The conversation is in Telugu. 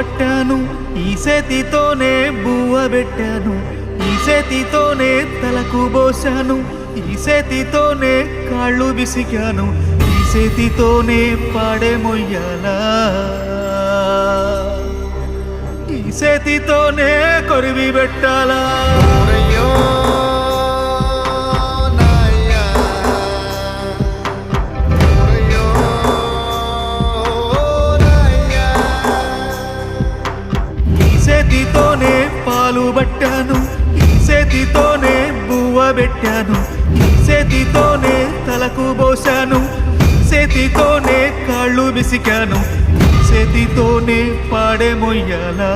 పట్టాను, ఈ చేతితోనే బువ్వ పెట్టాను, ఈ చేతితోనే తలకు పోశాను, ఈ చేతితోనే కాళ్ళు బిసికాను, ఈ చేతితోనే పాడే మొయ్యాలా, ఈ చేతితోనే కొరివి పెట్టాలా. చేతితోనే పాలు పట్టాను, ఈ చేతితోనే బువ్వ పెట్టాను, ఈ చేతితోనే తలకు పోశాను, ఈ చేతితోనే కాళ్ళు బిసికాను, ఈ చేతితోనే పాడే మొయ్యాలా.